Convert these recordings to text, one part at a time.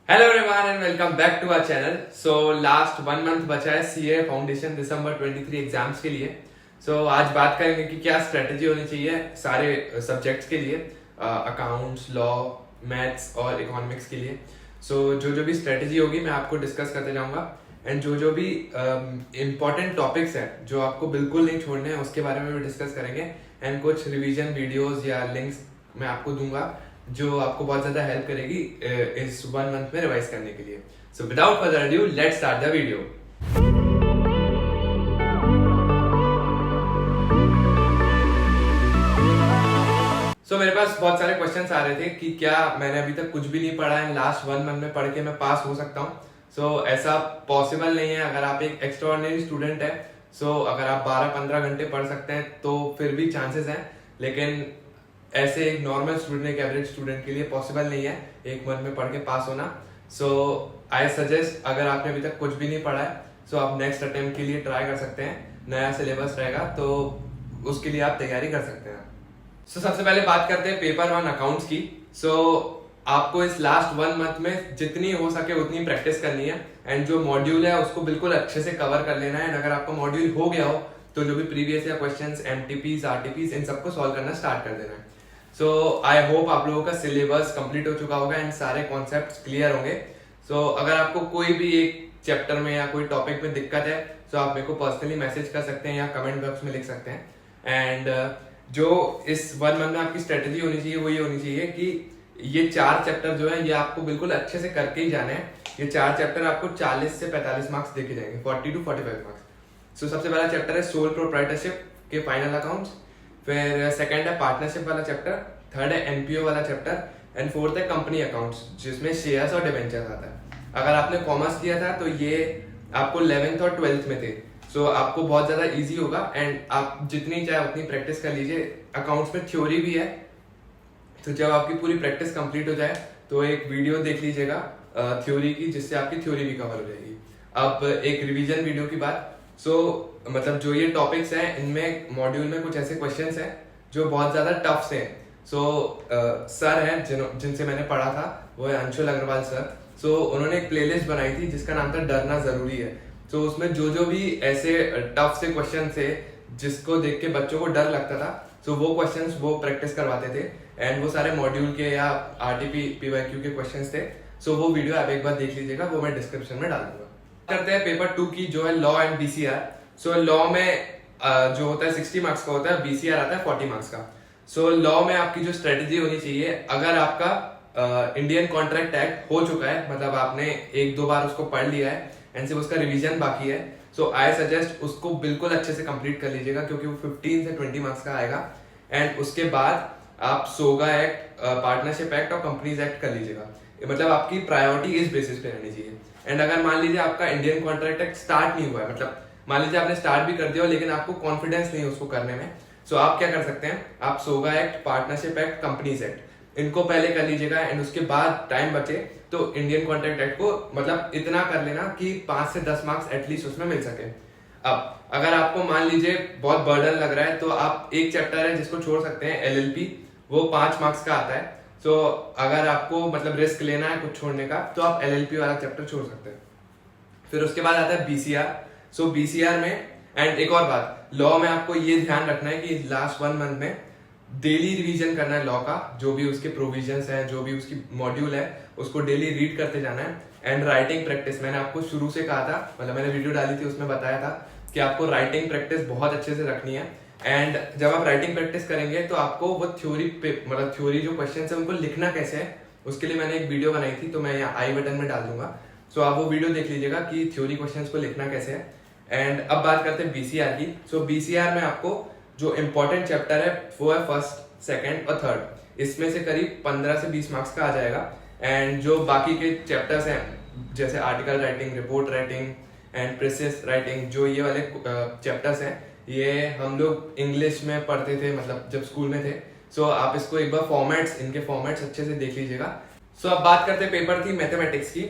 Hello everyone and welcome back to our channel. So last 1 month बचा है CA foundation दिसंबर 23 exams के लिए। आज बात करेंगे कि क्या स्ट्रेटेजी होनी चाहिए सारे सब्जेक्ट्स के लिए, अकाउंट्स, लॉ, मैथ्स और इकोनॉमिक्स के लिए। जो भी स्ट्रेटेजी होगी मैं आपको डिस्कस करते जाऊंगा एंड जो भी इम्पोर्टेंट टॉपिक्स हैं जो आपको बिल्कुल नहीं छोड़ने हैं उसके बारे में भी डिस्कस करेंगे एंड कुछ रिवीजन वीडियोस या लिंक्स मैं आपको दूंगा जो आपको बहुत ज्यादा हेल्प करेगी इस 1 मंथ में रिवाइज करने के लिए। So without further adieu let's start the video. मेरे पास बहुत सारे क्वेश्चंस आ रहे थे कि क्या मैंने अभी तक कुछ भी नहीं पढ़ा है, लास्ट 1 मंथ में पढ़ के मैं पास हो सकता हूँ। ऐसा पॉसिबल नहीं है। अगर आप एक एक्स्ट्राऑर्डिनरी स्टूडेंट है, अगर आप 12-15 घंटे पढ़ सकते हैं तो फिर भी चांसेस हैं, लेकिन ऐसे एक नॉर्मल स्टूडेंट, एक एवरेज स्टूडेंट के लिए पॉसिबल नहीं है 1 मंथ में पढ़ के पास होना। आई सजेस्ट, अगर आपने अभी तक कुछ भी नहीं पढ़ा है आप नेक्स्ट अटेम्प्ट के लिए ट्राई कर सकते हैं। नया सिलेबस रहेगा तो उसके लिए आप तैयारी कर सकते हैं। सबसे पहले बात करते हैं पेपर 1 अकाउंट्स की। आपको इस लास्ट 1 मंथ में जितनी हो सके उतनी प्रैक्टिस करनी है एंड जो मॉड्यूल है उसको बिल्कुल अच्छे से कवर कर लेना है। अगर आपका मॉड्यूल हो गया हो तो जो भी प्रीवियस या क्वेश्चंस, एमटीपीज, आरटीपीज, इन सबको सॉल्व करना स्टार्ट कर देना है। आई होप आप लोगों का सिलेबस कंप्लीट हो चुका होगा एंड सारे कॉन्सेप्ट्स क्लियर होंगे। अगर आपको कोई भी एक चैप्टर में या कोई टॉपिक में दिक्कत है आप मेरे को पर्सनली मैसेज कर सकते हैं या कमेंट बॉक्स में लिख सकते हैं। एंड जो इस 1 मंथ में आपकी स्ट्रेटेजी होनी चाहिए वो ये होनी चाहिए कि ये 4 चैप्टर जो है ये आपको बिल्कुल अच्छे से करके ही जाने हैं। ये 4 चैप्टर आपको 40 से 45 मार्क्स देखे जाएंगे, 40 to 45 मार्क्स। सबसे पहला चैप्टर है सोल प्रोप्राइटरशिप के फाइनल अकाउंट्स, फिर सेकंड है पार्टनरशिप वाला चैप्टर, थर्ड है एनपीओ वाला चैप्टर एंड फोर्थ है कंपनी अकाउंट्स जिसमें शेयर्स और डिबेंचर्स आता है। अगर आपने कॉमर्स किया था तो ये आपको 11th और 12th में थे, आपको बहुत ज्यादा इजी होगा एंड आप जितनी चाहे उतनी प्रैक्टिस कर लीजिए। अकाउंट्स में थ्योरी भी है, तो जब आपकी पूरी प्रैक्टिस कंप्लीट हो जाए तो एक वीडियो देख लीजिएगा थ्योरी की, जिससे आपकी थ्योरी भी कवर हो जाएगी। अब एक रिवीजन वीडियो की बात, मतलब जो ये टॉपिक्स हैं इनमें मॉड्यूल में कुछ ऐसे क्वेश्चंस हैं जो बहुत ज्यादा टफ से हैं। सर हैं जिनसे मैंने पढ़ा था, वो है अंशुल अग्रवाल सर। उन्होंने एक प्लेलिस्ट बनाई थी जिसका नाम था डरना जरूरी है। उसमें जो भी ऐसे टफ से क्वेश्चन थे जिसको देख के बच्चों को डर लगता था, वो क्वेश्चंस वो प्रैक्टिस करवाते थे एंड वो सारे मॉड्यूल के या आरटीपी पीवाईक्यू के क्वेश्चंस थे। वो वीडियो आप एक बार देख लीजिएगा, वो मैं डिस्क्रिप्शन में डाल दूंगा। करते हैं पेपर 2 की, जो है लॉ एंड बीसीआर। लॉ में जो होता है 60 मार्क्स का होता है, बीसीआर आता है 40 मार्क्स का। लॉ में आपकी जो स्ट्रेटेजी होनी चाहिए, अगर आपका इंडियन कॉन्ट्रैक्ट एक्ट हो चुका है, मतलब आपने 1-2 बार उसको पढ़ लिया है एंड सिर्फ उसका रिवीजन बाकी है, आई सजेस्ट उसको बिल्कुल अच्छे से कंप्लीट कर लीजिएगा क्योंकि वो 15 से 20 मार्क्स का आएगा। एंड उसके बाद आप सोगा एक्ट, पार्टनरशिप एक्ट और कंपनीज एक्ट कर लीजिएगा। मतलब आपकी प्रायोरिटी इस बेसिस पे रहनी चाहिए। एंड अगर मान लीजिए आपका इंडियन कॉन्ट्रैक्ट एक्ट स्टार्ट नहीं हुआ है, मतलब मान लीजिए आपने स्टार्ट भी कर दिया हो लेकिन आपको कॉन्फिडेंस नहीं है उसको करने में, आप क्या कर सकते हैं, आप SOGA act, partnership act, companies act, इनको पहले कर लीजिएगा एंड उसके बाद टाइम बचे तो इंडियन कॉन्ट्रैक्ट एक्ट को मतलब इतना कर लेना कि 5 से 10 मार्क्स एटलीस्ट उसमें मिल सके। अब अगर आपको मान लीजिए बहुत बर्डन लग रहा है तो आप एक चैप्टर है जिसको छोड़ सकते हैं, एलएलपी, वो 5 मार्क्स का आता है। अगर आपको मतलब रिस्क लेना है कुछ छोड़ने का तो आप एलएलपी वाला चैप्टर छोड़ सकते हैं। फिर उसके बाद आता है बीसीआर। बीसीआर में, एंड एक और बात, लॉ में आपको ये ध्यान रखना है कि लास्ट 1 मंथ में डेली रिवीजन करना है लॉ का, जो भी उसके प्रोविजंस हैं, जो भी उसकी मॉड्यूल है उसको डेली रीड करते जाना है। एंड राइटिंग प्रैक्टिस, मैंने आपको शुरू से कहा था, मतलब मैंने वीडियो डाली थी उसमें बताया था कि आपको राइटिंग प्रैक्टिस बहुत अच्छे से रखनी है। एंड जब आप राइटिंग प्रैक्टिस करेंगे तो आपको वो थ्योरी पे, मतलब थ्योरी जो क्वेश्चन है उनको लिखना कैसे है, उसके लिए मैंने एक वीडियो बनाई थी, तो मैं यहाँ आई बटन में डाल दूंगा। आप वो वीडियो देख लीजिएगा कि थ्योरी क्वेश्चंस को लिखना कैसे है। एंड अब बात करते हैं बीसीआर की। बीसीआर में आपको जो इम्पोर्टेंट चैप्टर है वो है फर्स्ट, सेकंड और थर्ड। इसमें से करीब 15 से 20 मार्क्स का आ जाएगा। एंड जो बाकी के चैप्टर्स हैं जैसे article writing, report writing and presses writing, जो ये वाले चैप्टर्स हैं ये हम लोग इंग्लिश में पढ़ते थे, मतलब जब स्कूल में थे। आप इसको एक बार फॉर्मेट्स, इनके फॉर्मेट्स अच्छे से देख लीजिएगा। अब बात करते हैं पेपर थी मैथमेटिक्स की।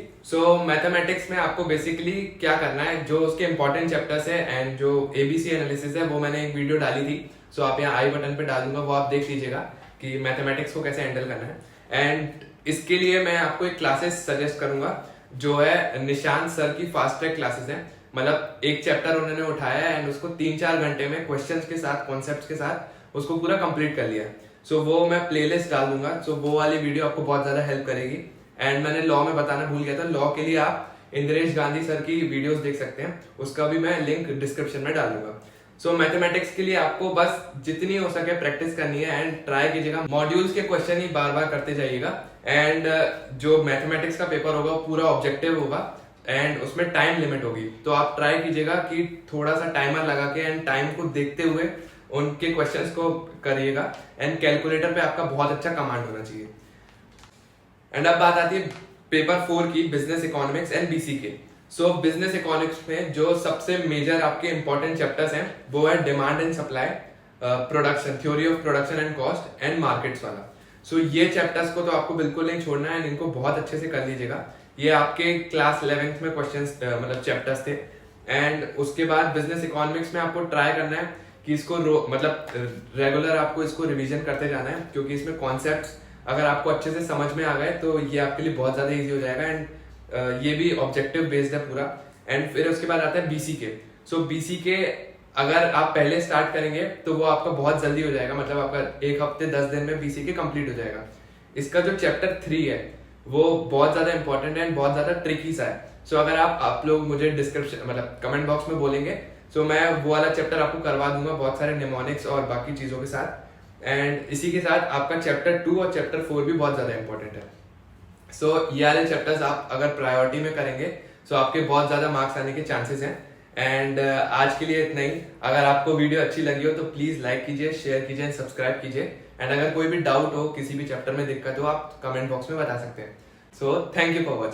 मैथमेटिक्स में आपको बेसिकली क्या करना है, जो उसके इंपॉर्टेंट चैप्टर्स है एंड जो एबीसी एनालिसिस है वो मैंने एक वीडियो डाली थी, आप यहाँ आई बटन पे डाल दूंगा, वो आप देख लीजिएगा कि मैथमेटिक्स को कैसे हैंडल करना है। एंड इसके लिए मैं आपको एक क्लासेस सजेस्ट करूंगा जो है निशांत सर की फास्ट ट्रैक क्लासेस है। मतलब एक चैप्टर उन्होंने उठाया है एंड उसको 3-4 घंटे में क्वेश्चंस के साथ, कॉन्सेप्ट्स के साथ उसको पूरा कंप्लीट कर लिया है। सो वो मैं प्लेलिस्ट डाल दूंगा, सो वो वाली वीडियो आपको बहुत ज्यादा हेल्प करेगी। एंड मैंने लॉ में बताना भूल गया था, लॉ के लिए आप इंद्रेश गांधी सर की वीडियोस देख सकते हैं, उसका भी मैं लिंक डिस्क्रिप्शन में डाल दूंगा। सो मैथमेटिक्स के लिए आपको बस जितनी हो सके प्रैक्टिस करनी है एंड ट्राई कीजिएगा, मॉड्यूल्स के क्वेश्चन ही बार बार करते जाइएगा। एंड जो मैथमेटिक्स का पेपर होगा वो पूरा ऑब्जेक्टिव होगा एंड उसमें टाइम लिमिट होगी, तो आप ट्राई कीजिएगा कि थोड़ा सा टाइमर लगा के एंड टाइम को देखते हुए उनके क्वेश्चंस को करिएगा। एंड कैलकुलेटर पे आपका बहुत अच्छा कमांड होना चाहिए। एंड अब बात आती है पेपर 4 की, बिजनेस इकोनॉमिक्स एंड बीसी के। सो बिजनेस इकोनॉमिक्स में जो सबसे मेजर आपके इंपॉर्टेंट चैप्टर्स हैं वो है demand and supply, production, theory of production and cost and markets वाला। सो ये चैप्टर्स को तो आपको बिल्कुल नहीं छोड़ना है, इनको बहुत अच्छे से कर लीजिएगा। ये आपके क्लास 11th में क्वेश्चंस मतलब चैप्टर्स थे। एंड उसके बाद बिजनेस इकोनॉमिक्स में आपको ट्राई करना है कि इसको मतलब रेगुलर आपको इसको रिवीजन करते जाना है, क्योंकि इसमें कॉन्सेप्ट्स अगर आपको अच्छे से समझ में आ गए तो ये आपके लिए बहुत ज्यादा इजी हो जाएगा। एंड ये भी ऑब्जेक्टिव बेस्ड है पूरा। एंड फिर उसके बाद आता है बीसी के। सो बीसी के अगर आप पहले स्टार्ट करेंगे तो वो आपका बहुत जल्दी हो जाएगा, मतलब आपका 1 हफ्ते 10 दिन में बीसी के कंप्लीट हो जाएगा। इसका जो चैप्टर 3 है वो बहुत ज्यादा इंपॉर्टेंट है एंड बहुत ज्यादा ट्रिकी सा है। सो अगर आप लोग मुझे डिस्क्रिप्शन मतलब कमेंट बॉक्स में बोलेंगे सो मैं वो वाला चैप्टर आपको करवा दूंगा बहुत सारे निमोनिक्स और बाकी चीजों के साथ। एंड इसी के साथ आपका चैप्टर 2 और चैप्टर 4 भी बहुत ज्यादा इंपॉर्टेंट है। सो ये वाले चैप्टर्स आप अगर प्रायोरिटी में करेंगे सो आपके बहुत ज्यादा मार्क्स आने के चांसेस हैं। एंड आज के लिए इतना ही। अगर आपको वीडियो अच्छी लगी हो तो प्लीज लाइक कीजिए, शेयर कीजिए एंड सब्सक्राइब कीजिए। एंड अगर कोई भी डाउट हो, किसी भी चैप्टर में दिक्कत हो, आप कमेंट बॉक्स में बता सकते हैं। So thank you for watching.